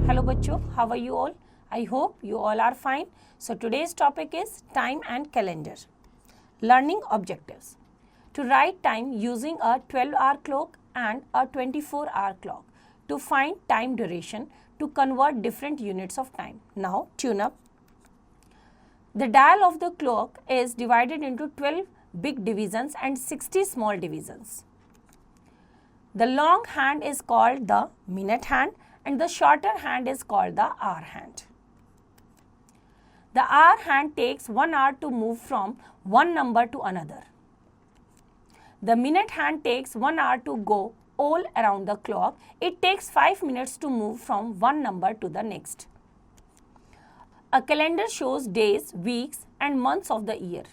Hello bachcho, how are you all? I hope you all are fine. So today's topic is time and calendar. Learning objectives. To write time using a 12-hour clock and a 24-hour clock. To find time duration to convert different units of time. Now tune up. The dial of the clock is divided into 12 big divisions and 60 small divisions. The long hand is called the minute hand and the shorter hand is called the hour hand. The hour hand takes 1 hour to move from one number to another. The minute hand takes 1 hour to go all around the clock. It takes 5 minutes to move from one number to the next. A calendar shows days, weeks and months of the year.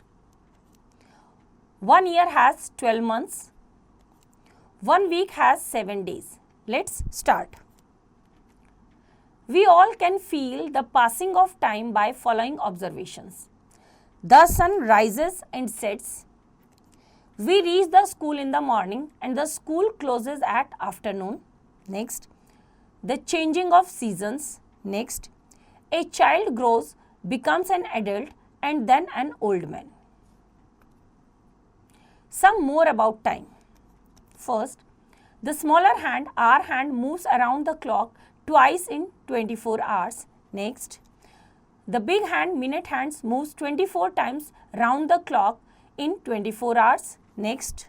1 year has 12 months. 1 week has 7 days. Let's start. We all can feel the passing of time by following observations. The sun rises and sets. We reach the school in the morning and the school closes at afternoon. Next, the changing of seasons. Next, a child grows, becomes an adult and then an old man. Some more about time. First, the smaller hand, hour hand, moves around the clock twice in 24 hours. Next, the big hand, minute hands, moves 24 times round the clock in 24 hours. Next,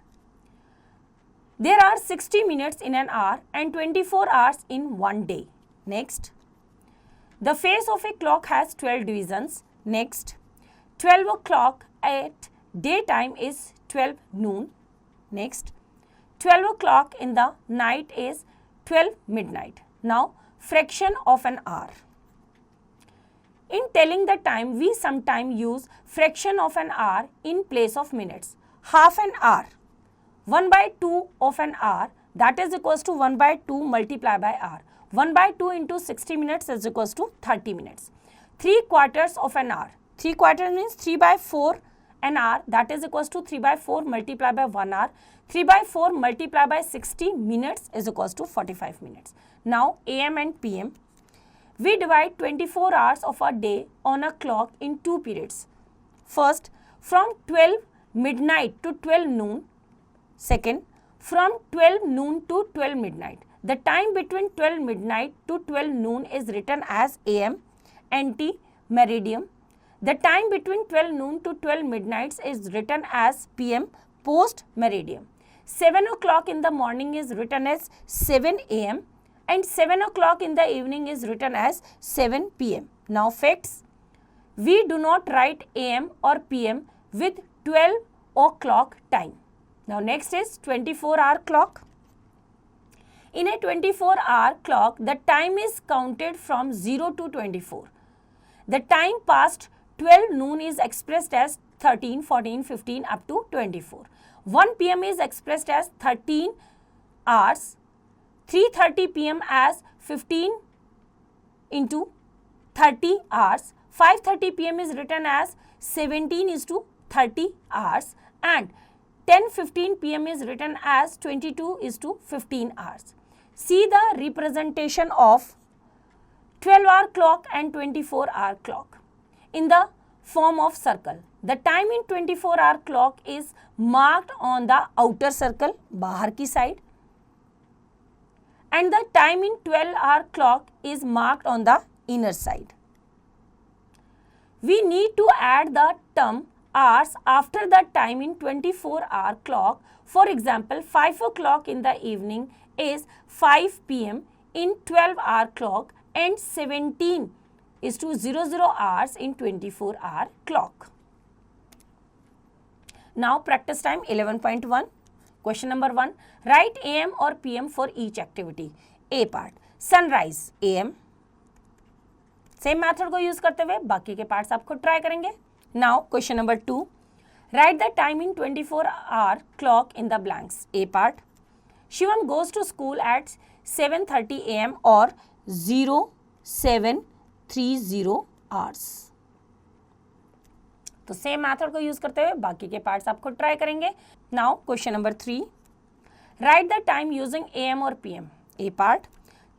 there are 60 minutes in an hour and 24 hours in one day. Next, the face of a clock has 12 divisions. Next, 12 o'clock at daytime is 12 noon. Next, 12 o'clock in the night is 12 midnight. Now, fraction of an hour. In telling the time, we sometimes use fraction of an hour in place of minutes. Half an hour, 1 by 2 of an hour, that is equals to 1 by 2 multiplied by hour. 1 by 2 into 60 minutes is equals to 30 minutes. 3/4 of an hour. 3/4 means 3 by 4 an hour, that is equals to 3 by 4 multiplied by 1 hour. 3 by 4 multiplied by 60 minutes is equals to 45 minutes. Now AM and PM. We divide 24 hours of a day on a clock in two periods. First, from 12 midnight to 12 noon. Second, from 12 noon to 12 midnight. The time between 12 midnight to 12 noon is written as AM, ante meridium. The time between 12 noon to 12 midnight is written as PM, post meridium. 7 o'clock in the morning is written as 7 AM and 7 o'clock in the evening is written as 7 PM. Now facts. We do not write AM or PM with 12 o'clock time. Now next is 24-hour clock. In a 24-hour clock, the time is counted from 0 to 24. The time past 12 noon is expressed as 13, 14, 15 up to 24. 1 PM is expressed as 13 hours. 3:30 PM as 15 into 30 hours. 5:30 PM is written as 17 is to 30 hours and 10:15 PM is written as 22 is to 15 hours. See the representation of 12-hour clock and 24-hour clock in the form of circle. The time in 24-hour clock is marked on the outer circle, बाहर की side, and the time in 12-hour clock is marked on the inner side. We need to add the term hours after the time in 24-hour clock. For example, 5 o'clock in the evening is 5 PM in 12-hour clock and 17 is to 00 hours in 24-hour clock. Now practice time 11.1. Question number 1. Write AM or PM for each activity. A part. Sunrise AM. Same method को use करते हुए बाकी के parts आप खुद try करेंगे. Now question number 2. Right the time in 24-hour clock in the blanks. A part. Shivam goes to school at 7:30 AM or 07:30 hours. तो same method को यूज करते हुए बाकी के पार्ट्स आप खुद ट्राई करेंगे. Now question number 3. Write the time using AM or PM. A part,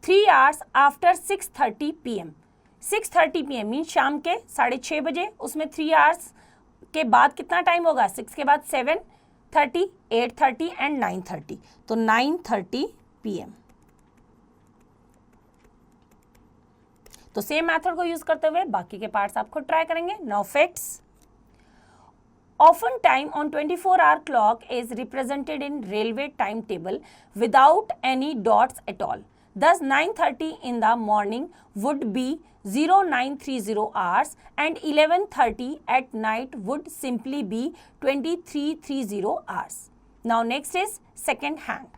3 hours after 6:30 PM. 6:30 PM mean शाम के 6:30 बजे, उसमें 3 hours के बाद कितना टाइम होगा? 6 के बाद 7:30, 8:30 एंड 9:30. तो 9:30 PM. तो सेम मेथड को यूज करते हुए बाकी के पार्ट्स आप खुद ट्राई करेंगे. Now facts. Often time on 24-hour clock is represented in railway timetable without any dots at all. Thus 9:30 in the morning would be 0930 hours and 11:30 at night would simply be 2330 hours. Now next is second hand.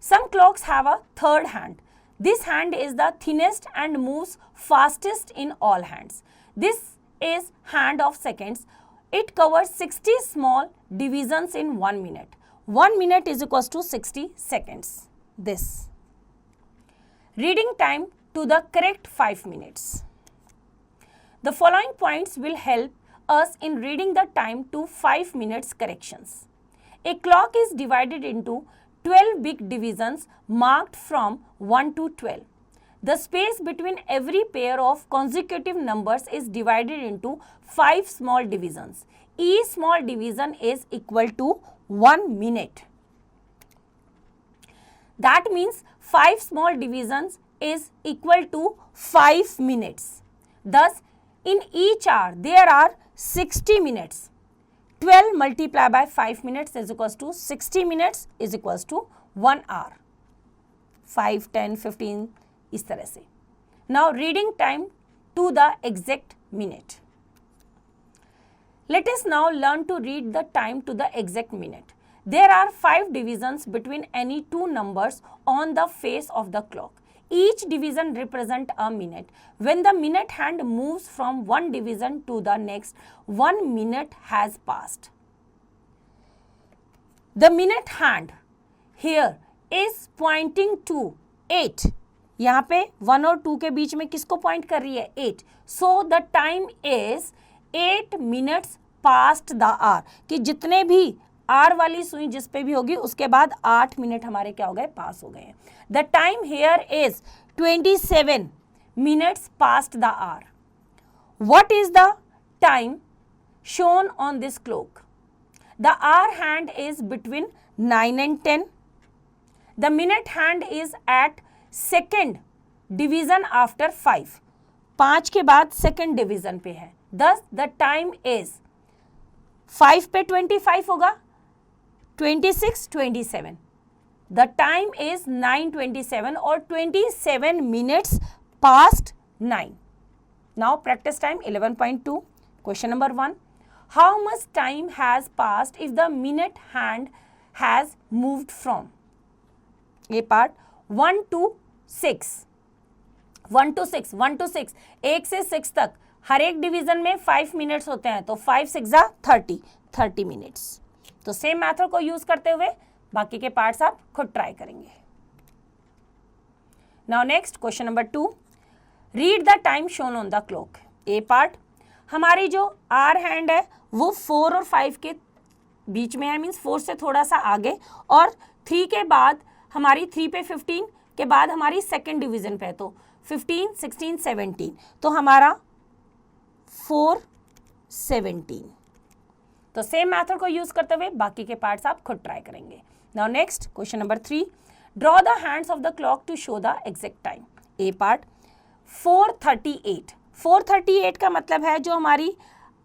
Some clocks have a third hand. This hand is the thinnest and moves fastest in all hands. This is hand of seconds. It covers 60 small divisions in 1 minute. 1 minute is equals to 60 seconds. This. Reading time to the correct 5 minutes. The following points will help us in reading the time to 5 minutes corrections. A clock is divided into 12 big divisions marked from 1 to 12. The space between every pair of consecutive numbers is divided into 5 small divisions. Each small division is equal to 1 minute. That means 5 small divisions is equal to 5 minutes. Thus, in each hour there are 60 minutes. 12 multiplied by 5 minutes is equals to 60 minutes is equals to 1 hour. 5, 10, 15 इस तरह से. Now reading time to the exact minute. Let us now learn to read the time to the exact minute. There are 5 divisions between any two numbers on the face of the clock. Each division represents a minute. When the minute hand moves from one division to the next, 1 minute has passed. The minute hand here is pointing to 8. यहाँ पे 1 और 2 के बीच में किसको point कर रही है? 8. So the time is 8 minutes past the hour. कि जितने भी आर वाली सुई जिस पे भी होगी उसके बाद 8 मिनट हमारे क्या हो गए? पास हो गए. The time here is 27 minutes past the hour. What is the time shown on this clock? The hour hand is between 9 and 10. The minute hand is at second division after 5. 5 के बाद second division पे है. दस the time is 5 पे 25 होगा, 26, 27. The time is 9:27 और 27 minutes past 9. Now practice time 11.2. Question number 1. How much time has passed if the minute hand has moved from? ये part 1 to 6. 1 to 6, 1 to 6, 1 से 6 तक हर एक डिवीजन में 5 मिनट्स होते हैं. तो 5 6 30 मिनट्स. तो सेम मेथड को यूज करते हुए बाकी के पार्ट्स आप खुद ट्राई करेंगे. Now next question number 2. Read the time shown on the clock. A part, हमारी जो आर हैंड है वो 4 और 5 के बीच में है, मीन्स 4 से थोड़ा सा आगे, और 3 के बाद हमारी 3 पे 15 के बाद हमारी सेकेंड डिवीजन पे है. तो 15, 16, 17. तो हमारा 4, 17. तो सेम मेथड को यूज करते हुए बाकी के पार्ट्स आप खुद ट्राई करेंगे. Now next question number 3. Draw the hands of the clock to show the exact time. A part, 4:38. 4:38 का मतलब है जो हमारी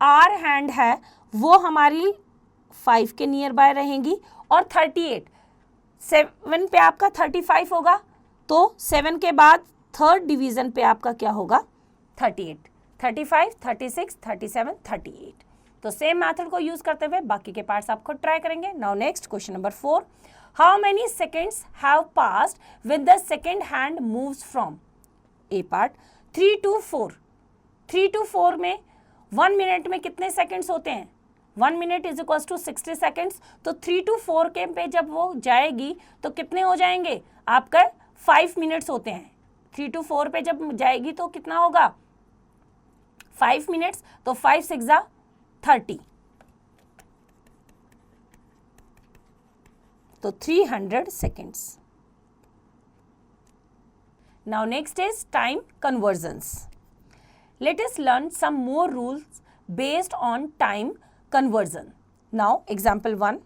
आर हैंड है वो हमारी 5 के नियर बाय रहेंगी, और 38 7 पे आपका 35 होगा. तो 7 के बाद थर्ड डिवीजन पे आपका क्या होगा? 38. 35, 36, 37, 38. तो सेम मेथड को यूज करते हुए बाकी के पार्ट्स आप खुद ट्राई करेंगे. Now next question number 4. How many seconds have passed with the second hand moves from? A part, 3 to 4. 3 to 4 में 1 मिनट में कितने सेकेंड्स होते हैं? 1 minute is equal to 60 seconds. तो 3 to 4 के पे जब वो जाएगी तो कितने हो जाएंगे? आपका 5 minutes होते हैं. 3 to 4 पे जब जाएगी तो कितना होगा? 5 minutes. तो 5 6 30. तो 300 seconds. Now next is time conversions. Let us learn some more rules based on time conversion. Now example 1.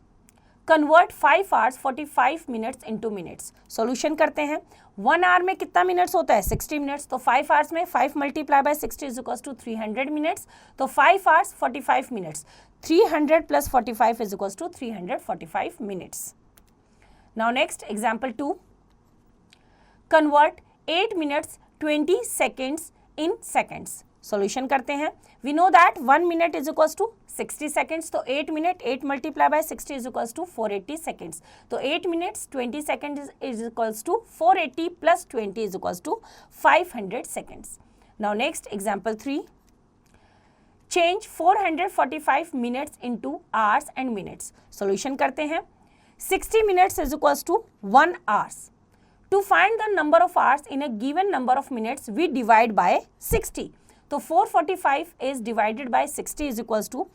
Convert 5 hours 45 minutes into minutes. Solution करते हैं. 1 hour में कितना मिनट्स होता है? 60 मिनट्स. तो 5 hours में 5 multiply by 60 is equals to 300 minutes. तो 5 hours 45 minutes. 300 plus 45 is equals to 345 minutes. Now next example 2. Convert 8 minutes 20 seconds in seconds. Solution करते हैं. We know that 1 minute is equals to 60 seconds. तो 8 minute 8 multiply by 60 is equals to 480 seconds. तो 8 minutes 20 seconds is equals to 480 plus 20 is equals to 500 seconds. Now next example 3. Change 445 minutes into hours and minutes. Solution करते हैं. 60 minutes is equals to 1 hours. To find the number of hours in a given number of minutes, we divide by 60. तो 445 is divided by 60 is equals to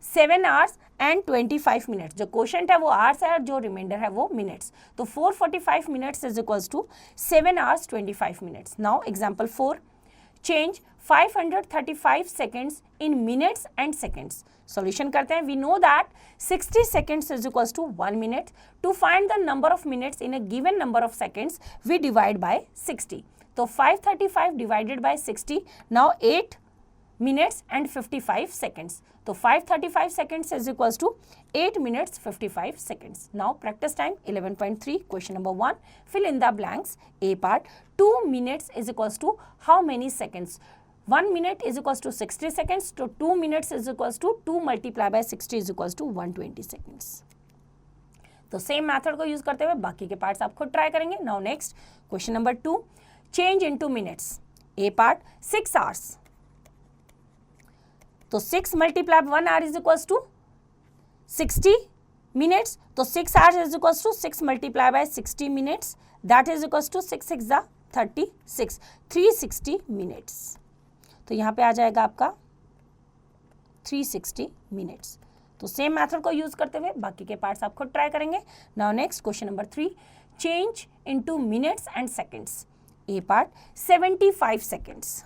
7 hours and 25 minutes. जो quotient है वो hours है और जो reminder है वो minutes. तो 445 minutes is equals to 7 hours 25 minutes. Now example 4. Change 535 seconds in minutes and seconds. Solution करते हैं. We know that 60 seconds is equals to 1 minute. To find the number of minutes in a given number of seconds, we divide by 60. तो 535 divided by 60. Now 8 minutes and 55 seconds. तो 535 seconds is equals to 8 minutes 55 seconds. Now practice time 11.3. Question number 1. Fill in the blanks. A part. 2 minutes is equals to how many seconds? 1 minute is equals to 60 seconds. So 2 minutes is equals to 2 multiply by 60 is equals to 120 seconds. तो same method को use करते हुए बाकी के parts आप खुद try करेंगे. Now next question number 2. Change into minutes. A part 6 hours. तो 6 multiply 1 hour is equals to 60 minutes. तो 6 hours is equals to 6 multiply by 60 minutes. That is equals to 6 6 जा 36. 360 minutes. तो यहाँ पे आ जाएगा आपका 360 minutes. तो सेम मेथड को यूज करते हुए बाकी के पार्ट्स आप खुद ट्राई करेंगे. Now next question number 3. Change into minutes and seconds. A part 75 seconds.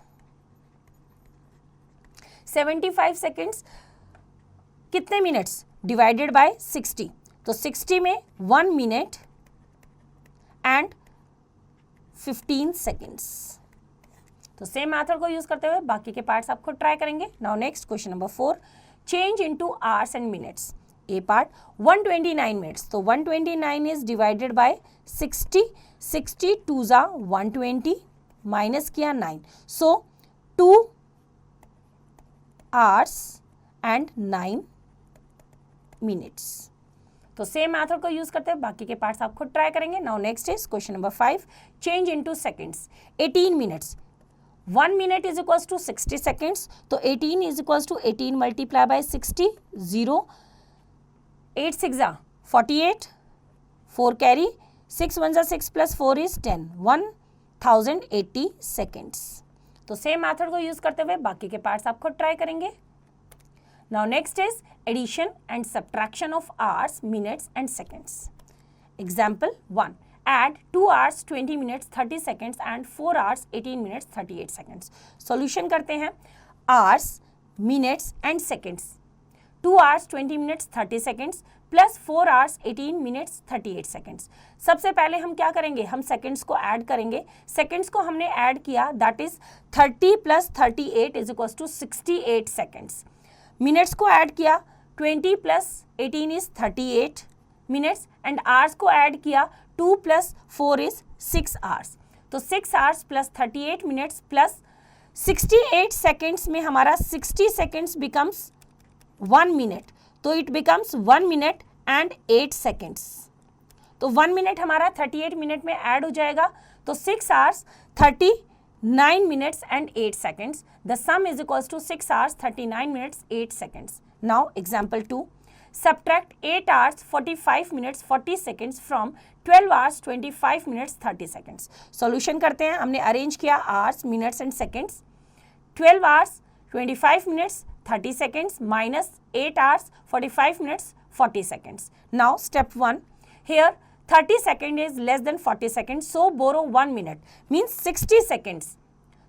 75 seconds कितने मिनट्स? Divided by 60. तो 60 में 1 minute एंड 15 seconds. तो सेम मेथड को यूज करते हुए बाकी के पार्ट्स आप खुद ट्राई करेंगे. Now next question number 4. Change into hours and minutes. A part 129 minutes. तो 129 इज डिवाइडेड बाय 60. 60 2 जा 120 माइनस किया 9. सो 2 hours and 9 minutes. तो सेम मेथड को यूज करते हैं बाकी के पार्ट्स आप खुद ट्राई करेंगे. Now next is question number 5. Change into seconds. 18 minutes. 1 minute is equals to 60 seconds. तो 18 is equals to 18 multiply by 60. 0 8 6 जा 48. 4 carry. 6 1 जा 6 plus 4 is 10. 1080 seconds. तो सेम मेथड को यूज करते हुए बाकी के पार्ट्स आप खुद ट्राई करेंगे. Now next is addition and subtraction of hours, minutes and seconds. Example 1. Add 2 hours 20 minutes 30 seconds and 4 hours 18 minutes 38 seconds. Solution करते हैं. Hours, minutes and seconds. 2 hours 20 minutes 30 seconds plus 4 hours 18 minutes 38 seconds. सबसे पहले हम क्या करेंगे? हम seconds को add करेंगे. seconds को हमने add किया, that is 30 plus 38 is equals to 68 seconds. minutes को add किया, 20 plus 18 is 38 minutes and hours को add किया, 2 plus 4 is 6 hours. तो 6 hours plus 38 minutes plus 68 seconds में हमारा 60 seconds becomes 1 minute. तो it becomes 1 minute and 8 seconds. तो 1 minute हमारा 38 minute में add हो जाएगा. तो 6 hours 39 minutes and 8 seconds. The sum is equals to 6 hours 39 minutes 8 seconds. Now example 2. Subtract 8 hours 45 minutes 40 seconds from 12 hours 25 minutes 30 seconds. Solution करते हैं. हमने arrange किया hours, minutes and seconds. 12 hours 25 minutes 30 seconds minus 8 hours 45 minutes 40 seconds. Now step 1. Here 30 seconds is less than 40 seconds, so borrow 1 minute means 60 seconds.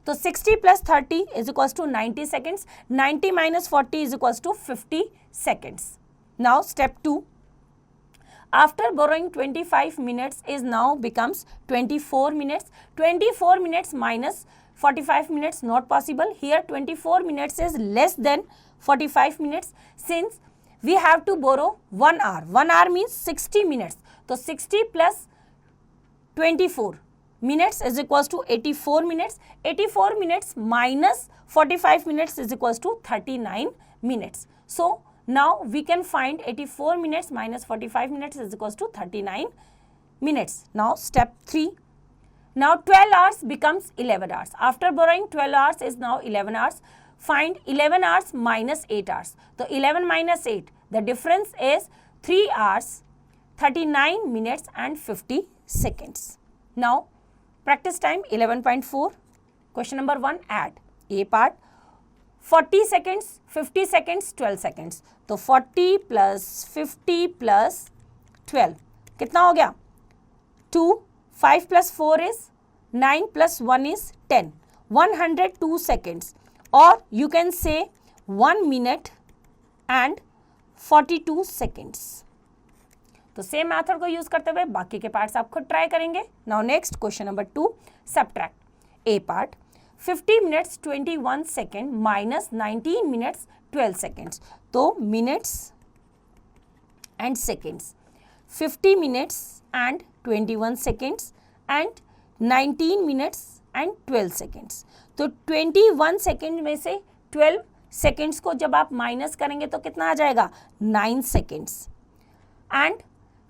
So 60 plus 30 is equals to 90 seconds. 90 minus 40 is equals to 50 seconds. Now step 2. After borrowing 25 minutes is now becomes 24 minutes. 24 minutes minus 45 minutes not possible. Here 24 minutes is less than 45 minutes since we have to borrow 1 hour. 1 hour means 60 minutes. So 60 plus 24 minutes is equals to 84 minutes. 84 minutes minus 45 minutes is equals to 39 minutes. So now we can find 84 minutes minus 45 minutes is equals to 39 minutes. Now step 3. Now 12 hours becomes 11 hours. After borrowing 12 hours is now 11 hours. Find 11 hours minus 8 hours. So 11 minus 8, the difference is 3 hours, 39 minutes and 50 seconds. Now practice time 11.4. Question number 1, add. A part 40 seconds, 50 seconds, 12 seconds. तो 40 plus 50 plus 12 कितना हो गया? 2. 5 plus 4 is 9 plus 1 is 10. 102 seconds, or you can say 1 minute and 42 seconds. तो same method को use करते हुए बाकी के पार्ट्स आप खुद ट्राई करेंगे. Now next question number 2, subtract. A part 50 minutes 21 second minus 19 minutes 12 seconds. तो minutes and seconds, 50 minutes and 21 seconds and 19 minutes and 12 seconds. तो 21 सेकेंड में से 12 सेकेंड्स को जब आप माइनस करेंगे तो कितना आ जाएगा? 9 सेकेंड्स. एंड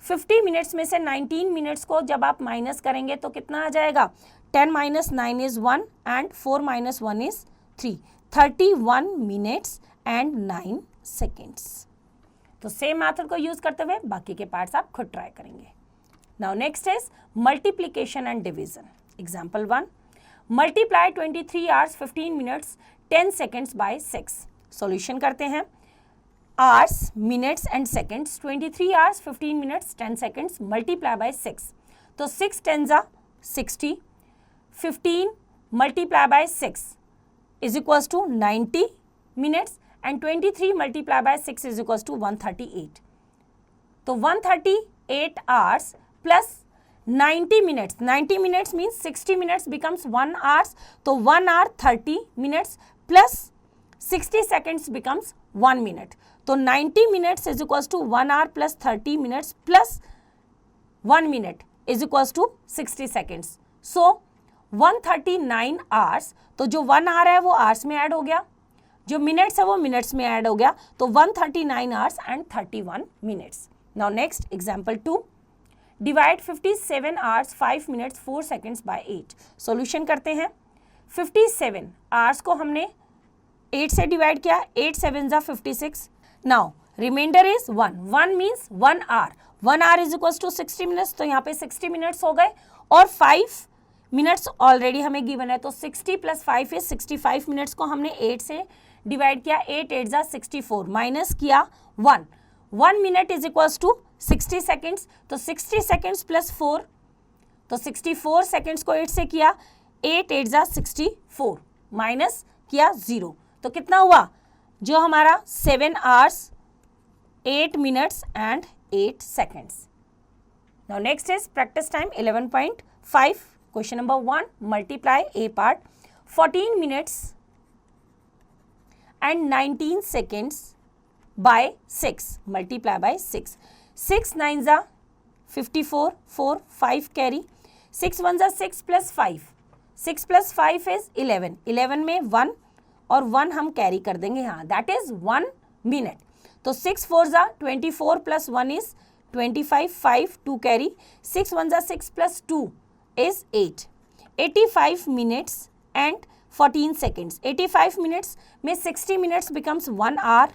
50 मिनट्स में से 19 मिनट्स को जब आप माइनस करेंगे तो कितना आ जाएगा? 10 minus 9 is 1 and 4 minus 1 is 3. 31 minutes and 9 seconds. तो सेम मेथड को यूज करते हुए बाकी के पार्ट्स आप खुद ट्राई करेंगे. Now next is multiplication and division. Example 1, multiply 23 hours 15 minutes 10 seconds by 6. Solution करते हैं. hours, minutes and seconds, 23 hours 15 minutes 10 seconds multiply by 6. तो 6 10s are 60. 15 multiply by 6 is equals to 90 minutes and 23 multiply by 6 is equals to 138. तो 138 hours plus 90 minutes. 90 minutes means 60 minutes becomes 1 hour. तो 1 hour 30 minutes plus 60 seconds becomes 1 minute. तो 90 minutes is equals to 1 hour plus 30 minutes plus 1 minute is equals to 60 seconds. So 139 hours. तो जो 1 hour है वो hours में add हो गया, जो minutes है वो minutes में ऐड हो गया. तो 139 hours and 31 minutes. Now next example 2. Divide 57 hours 5 minutes 4 seconds by 8. Solution करते हैं. 57 hours को हमने 8 से डिवाइड किया. 8 7s are 56. Now remainder is 1. 1 means 1 hour. 1 hour is equals to 60 minutes. तो यहाँ पे 60 minutes हो गए और 5 मिनट्स ऑलरेडी हमें गिवन है. तो 60 प्लस 5 इज 65 मिनट्स को हमने 8 से डिवाइड किया. 8 8 जा 64 माइनस किया 1. 1 minute is equals to 60 seconds. तो 60 सेकेंड्स प्लस 4, तो 64 सेकेंड्स को 8 से किया. 8 8 जा 64 माइनस किया 0. तो कितना हुआ? जो हमारा 7 hours 8 minutes and 8 seconds. Now next is practice time 11.5. Question number 1, multiply A part 14 minutes and 19 seconds by 6. Multiply by 6. 6 9s are 54, 4, 5 carry. 6 1s are 6 plus 5. 6 plus 5 is 11. 11 में 1 और 1 हम कैरी कर देंगे यहाँ. That is 1 minute. तो 6 4s are 24 plus 1 is 25, 5 2 carry. 6 1s are 6 plus 2 is 8. 85 minutes and 14 seconds. 85 minutes में 60 minutes becomes 1 hour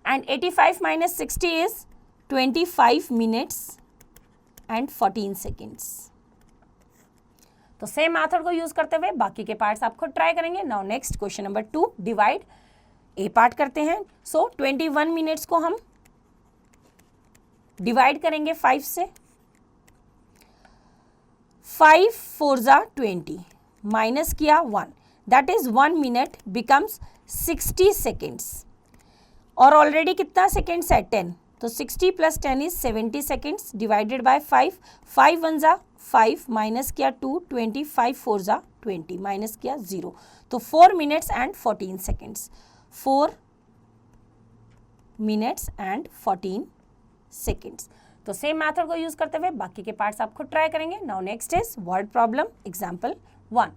and 85 minus 60 is 25 minutes and 14 seconds. तो same method को यूज करते हुए बाकी के पार्ट्स आप खुद ट्राई करेंगे. Now next question number 2, divide A part करते हैं. सो 21 मिनट्स को हम डिवाइड करेंगे 5 से, 5 4 जा 20, माइनस किया 1, that is 1 minute becomes 60 seconds, और ऑलरेडी कितना सेकेंड्स है 10, तो 60 plus 10 is 70 seconds divided by 5, 5 1 जा 5, माइनस किया 2, 20, 5 4 जा 20, माइनस किया 0, तो 4 minutes and 14 seconds, 4 minutes and 14 seconds. तो सेम मेथड को यूज करते हुए बाकी के पार्ट्स आप खुद ट्राई करेंगे। Now next is word problem example 1,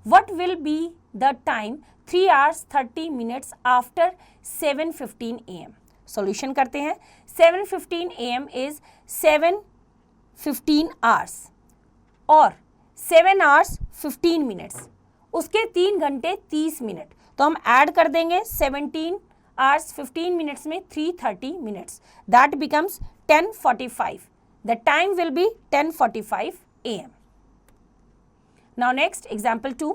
what will be the time 3 hours 30 minutes after 7:15 AM। Solution करते हैं। 7:15 AM इज 7:15 hours और 7 hours 15 minutes, उसके 3 घंटे 30 मिनट, तो हम ऐड कर देंगे 17 hours 15 minutes में 3:30 minutes, that becomes 10:45. The time will be 10:45 AM. Now next example 2.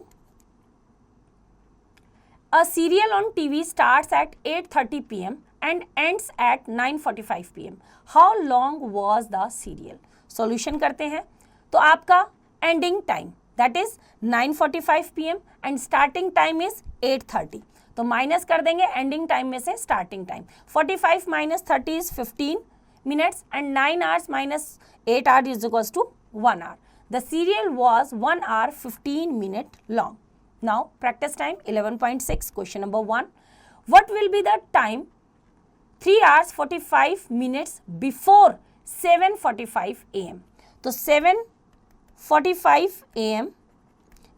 A serial on TV starts at 8:30 PM and ends at 9:45 PM. How long was the serial? Solution करते हैं। तो आपका ending time that is 9:45 PM and starting time is 8:30. तो minus कर देंगे ending time में से starting time. 45 minus 30 is 15 minutes and 9 hours minus 8 hours is equals to 1 hour. The serial was 1 hour 15 minute long. Now practice time 11.6. Question number 1. What will be the time 3 hours 45 minutes before 7:45 AM? तो 7:45 AM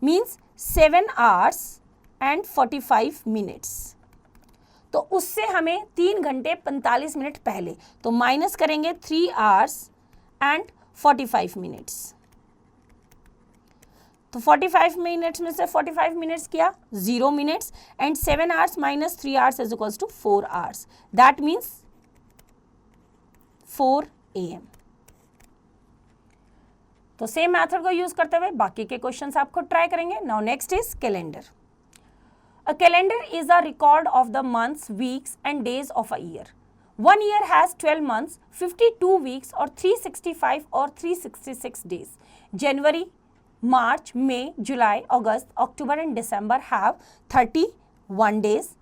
means 7 hours and 45 minutes. तो उससे हमें 3 घंटे 45 minute पहले, तो minus करेंगे 3 hours and 45 minutes. तो 45 minutes में से 45 मिनट्स किया 0 minutes and 7 hours minus 3 hours is equals to 4 hours. That means 4 AM. तो सेम मेथड को यूज करते हुए बाकी के क्वेश्चंस आप खुद ट्राई करेंगे। Now next is calendar. A calendar is a record of the months, weeks and days of a year. One year has 12 months, 52 weeks or 365 or 366 days. January, March, May, July, August, October and December have 31 days.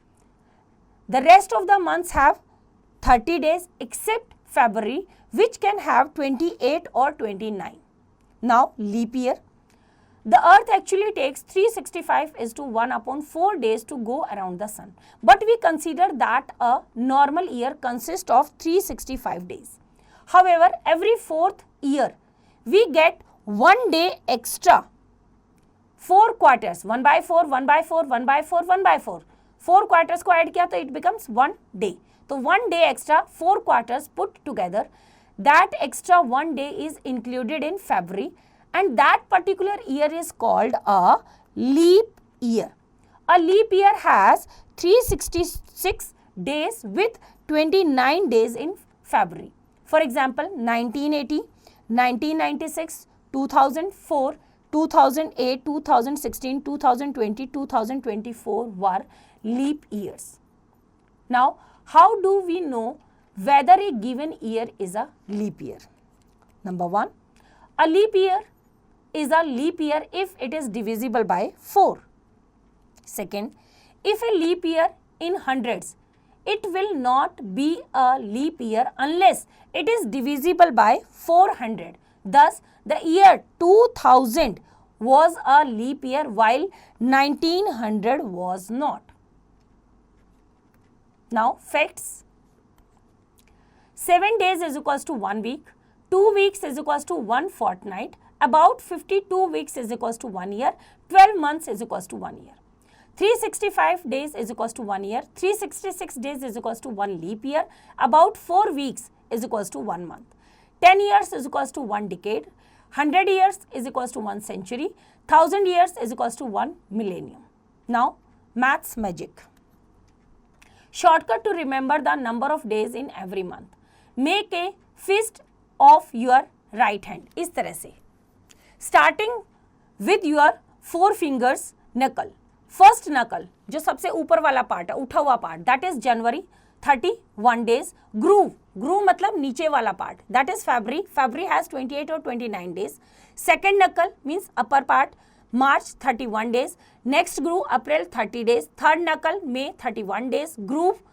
The rest of the months have 30 days except February, which can have 28 or 29. Now leap year. The earth actually takes 365 is to 1 upon 4 days to go around the sun. But we consider that a normal year consists of 365 days. However, every 4th year, we get 1 day extra. 4 quarters, 1 by 4, 1 by 4, 1 by 4, 1 by 4. 4 quarters को add किया तो it becomes 1 day. तो 1 day extra, 4 quarters put together. That extra 1 day is included in February. And that particular year is called a leap year. A leap year has 366 days with 29 days in February. For example, 1980, 1996, 2004, 2008, 2016, 2020, 2024 were leap years. Now, how do we know whether a given year is a leap year? Number 1, a leap year is a leap year if it is divisible by 4. Second, if a leap year in hundreds, it will not be a leap year unless it is divisible by 400. Thus, the year 2000 was a leap year while 1900 was not. Now, facts. 7 days is equals to 1 week, 2 weeks is equals to 1 fortnight, about 52 weeks is equals to 1 year, 12 months is equals to 1 year. 365 days is equals to 1 year, 366 days is equals to 1 leap year, about 4 weeks is equals to 1 month. 10 years is equals to 1 decade, 100 years is equals to 1 century, 1000 years is equals to 1 millennium. Now, maths magic. Shortcut to remember the number of days in every month. Make a fist of your right hand. इस तरह से starting with your 4 fingers knuckle. First नकल जो सबसे ऊपर वाला part है, उठा हुआ part, that is January, 31 days. Groove मतलब नीचे वाला part, that is February has 28 or 29 days. Second knuckle means upper part, March 31 days. Next groove April 30 days. Third knuckle May 31 days. Groove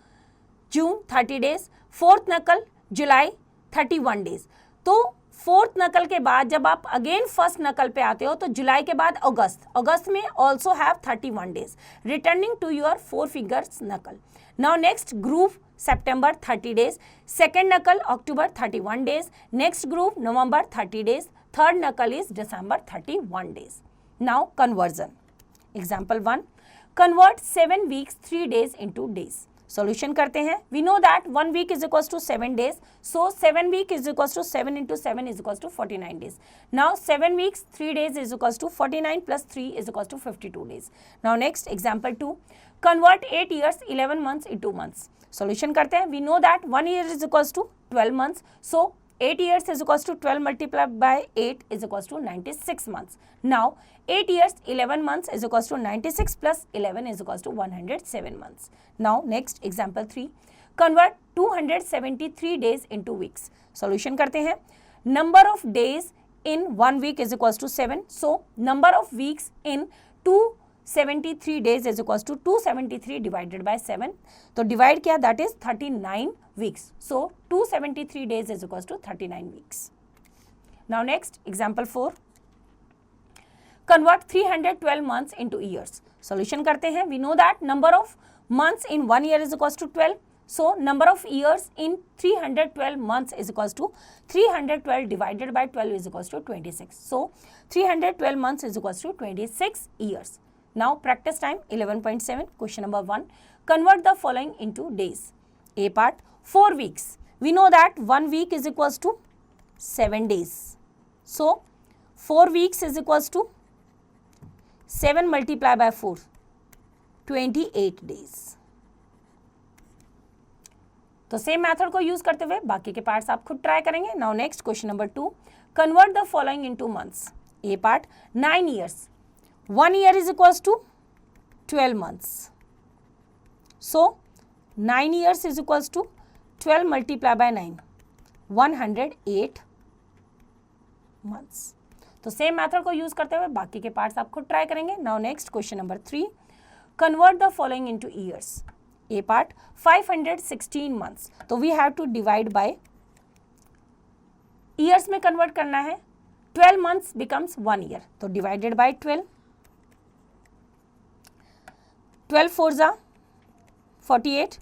June 30 days. Fourth knuckle July 31 days. तो fourth नकल के बाद जब आप again first नकल पे आते हो तो जुलाई के बाद अगस्त में also have 31 days, returning to your 4 fingers knuckle. Now next groove September 30 days, second knuckle October 31 days, next groove November 30 days, third knuckle is December 31 days. Now conversion. Example 1, convert 7 weeks 3 days into days. Solution करते हैं. We know that 1 week is equals to 7 days. So 7 week is equals to 7 into 7 is equals to 49 days. Now 7 weeks 3 days is equals to 49 plus 3 is equals to 52 days. Now next example 2, convert 8 years 11 months into months. Solution करते हैं. We know that 1 year is equals to 12 months. So 8 years is equals to 12 multiplied by 8 is equals to 96 months. Now 8 years 11 months is equals to 96 plus 11 is equals to 107 months. Now next example 3, convert 273 days into weeks. Solution करते हैं. Number of days in 1 week is equals to 7. So number of weeks in 273 days is equals to 273 divided by 7. तो divide किया, that is 39 weeks. So 273 days is equals to 39 weeks. Now next example 4, convert 312 months into years. Solution करते हैं. We know that number of months in 1 year is equals to 12. So number of years in 312 months is equals to 312 divided by 12 is equals to 26. So 312 months is equals to 26 years. Now practice time 11.7. Question number 1, convert the following into days. A part, 4 weeks. We know that 1 week is equals to 7 days. So 4 weeks is equals to 7 multiplied by 4, 28 days. तो same method को use करते हुए बाकी के parts आप खुद try करेंगे. Now next question number 2, convert the following into months. A part, 9 years. 1 year is equals to 12 months. So 9 years is equals to 12 multiplied by 9, 108 months. तो सेम मेथड को यूज करते हुए बाकी के पार्ट्स आप खुद ट्राई करेंगे. Now next question number 3, convert the following into years. A part, 516 months. So we have to divide by years में कन्वर्ट करना है. 12 months becomes 1 year. So divided by 12, 12 4 जा 48,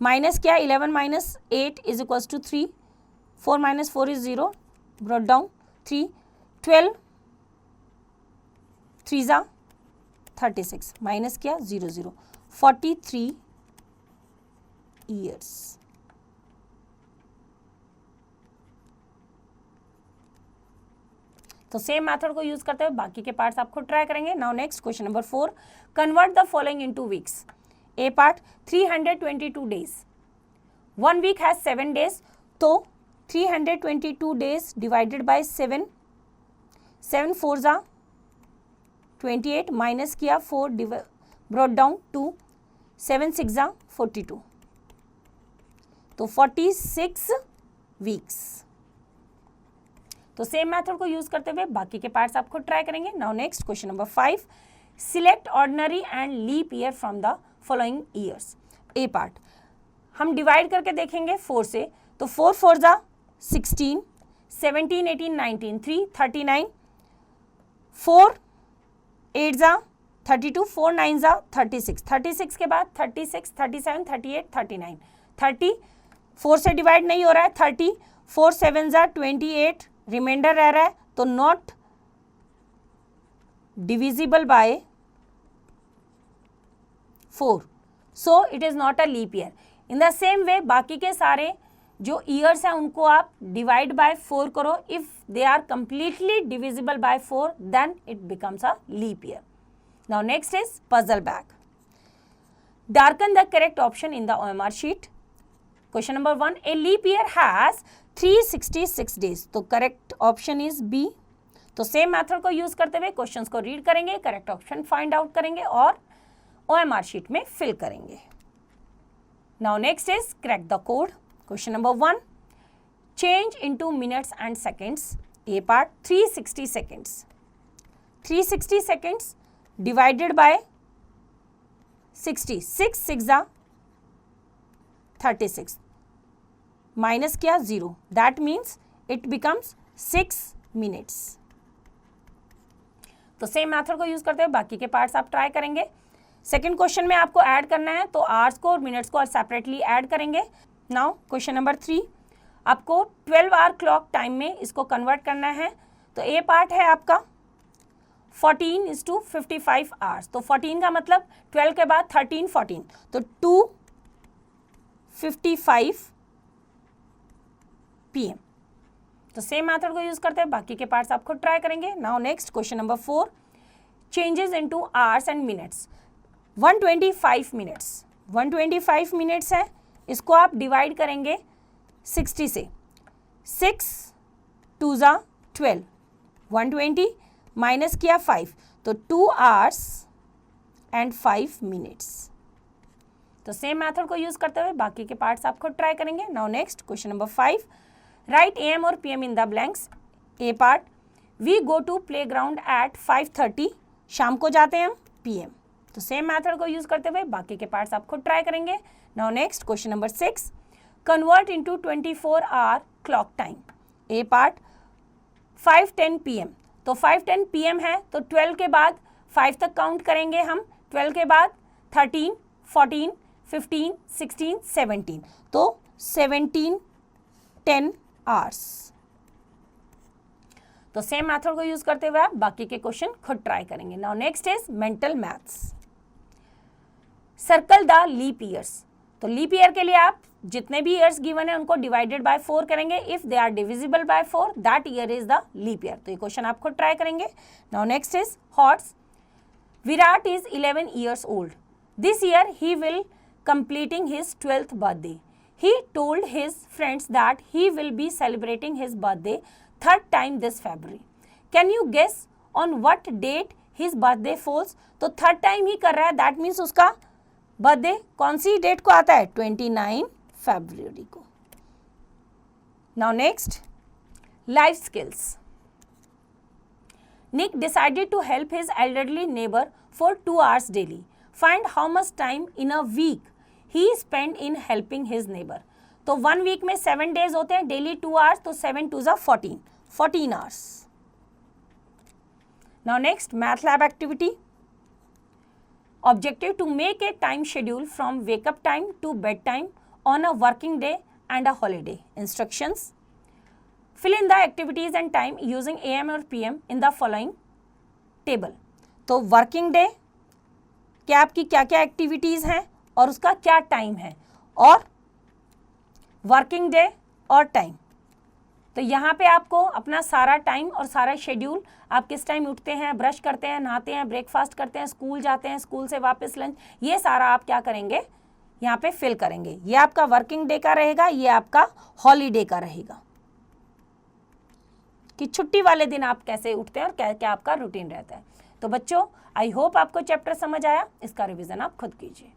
माइनस क्या 11 minus 8 is equals to 3, 4 minus 4 is 0, brought down 3, 12 3 जा 36, minus क्या 0 0, 43 years. तो same method को use करते हुए बाकी के पार्ट्स आप खुद ट्राई करेंगे. Now next question number 4, convert the following into weeks. A part, 322 days. 1 week has 7 days. तो 322 डेज डिवाइडेड बाय 7, 7 4 जा 28, माइनस किया 4 ब्रॉट डाउन 2, 7 6 जा 42. तो 46 वीक्स. तो सेम मेथड को यूज करते हुए बाकी के पार्ट्स आप खुद ट्राई करेंगे. Now next question number 5, select ordinary and leap year from the following years. A part, हम डिवाइड करके देखेंगे 4 से. तो 4 4 जा 16, 17 18 19, 3 39, 4 8 जा 32, 4 9 जा 36, 36 के बाद 36 37 38 39, 30 4 से डिवाइड नहीं हो रहा है. 30, 4 7 जा 28, रिमाइंडर रह रहा है. तो not divisible by 4, so it is not a leap year. In the same way बाकी के सारे जो ईयर्स हैं उनको आप डिवाइड बाय 4 करो. If they are completely divisible by 4 then it becomes a leap year. Now next is puzzle bag. Darken the correct option in the OMR sheet. Question number 1, a leap year has 366 days. तो correct option is B. तो same method को use करते हुए questions को read करेंगे, correct option find out करेंगे और OMR sheet में फिल करेंगे. Now next is crack the code. Question number 1. Change into minutes and seconds. A part 360 seconds. 360 seconds divided by 60. 6 6 are 36. Minus क्या 0. That means it becomes 6 minutes. तो same method को use करते हुए बाकी के parts आप try करेंगे. Second question में आपको ऐड करना है तो आवर्स को और मिनट्स को सेपरेटली ऐड करेंगे. Now question number 3. आपको 12 आवर क्लॉक टाइम में इसको कन्वर्ट करना है. तो ए पार्ट है आपका 14:55 आवर्स. तो 14 का मतलब 12 के बाद 13 14 तो 2:55 PM. तो सेम मेथड को यूज करते हैं बाकी के पार्ट्स आप खुद ट्राई करेंगे. Now next question number 4. Changes into hours and minutes. 125 minutes 125 minutes है. इसको आप डिवाइड करेंगे 60 से. 6 2 जा 12. 120 माइनस किया 5 तो 2 आवर्स एंड 5 मिनट्स. तो सेम मेथड को यूज करते हुए बाकी के पार्ट्स आप खुद ट्राई करेंगे. Now next question number 5. Write AM और PM in the blanks. A part we go to playground at 5:30. शाम को जाते हैं हम PM. तो सेम मेथड को यूज करते हुए बाकी के पार्ट्स आप खुद ट्राई करेंगे. Now next question number 6. Convert into 24 hour clock time. A part 5:10 PM. तो 5:10 PM है तो 12 के बाद 5 तक काउंट करेंगे हम. 12 के बाद 13 14 15 16 17 तो 17 10 आवर्स. तो सेम मेथड को यूज करते हुए आप बाकी के क्वेश्चन खुद ट्राई करेंगे. Now next is mental maths. Circle the leap years. तो लीप ईयर के लिए आप जितने भी ईयर्स गिवन है उनको डिवाइडेड बाय 4 करेंगे. If they are divisible by 4 that year is the leap year. तो ये क्वेश्चन आप खुद ट्राई करेंगे. Now next is horse. Virat is 11 years old. This year he will completing his 12th birthday. He told his friends that he will be celebrating his birthday 3rd time this February. Can you guess on what date his birthday falls? तो 3rd time ही कर रहा है. That means उसका birthday कौन सी date को आता है? 29 फरवरी को. Now next, life skills. Nick decided to help his elderly neighbor for 2 hours daily. Find how much time in a week he spent in helping his neighbor. तो 1 week में 7 days होते हैं. Daily 2 hours तो 7 2 जा 14 hours. Now next, math lab activity. Objective to make a time schedule from wake up time to bed time on a working day and a holiday. Instructions. Fill in the activities and time using AM or PM in the following table. तो working day क्या आपकी क्या क्या activities हैं और उसका क्या time है, और वर्किंग डे और टाइम. तो यहाँ पे आपको अपना सारा टाइम और सारा शेड्यूल, आप किस टाइम उठते हैं, ब्रश करते हैं, नहाते हैं, ब्रेकफास्ट करते हैं, स्कूल जाते हैं, स्कूल से वापस लंच, ये सारा आप क्या करेंगे यहाँ पे फिल करेंगे. ये आपका वर्किंग डे का रहेगा, ये आपका हॉलीडे का रहेगा कि छुट्टी वाले दिन आप कैसे उठते हैं और क्या क्या आपका रूटीन रहता है. तो बच्चों, आई होप आपको चैप्टर समझ आया. इसका रिवीजन आप खुद कीजिए.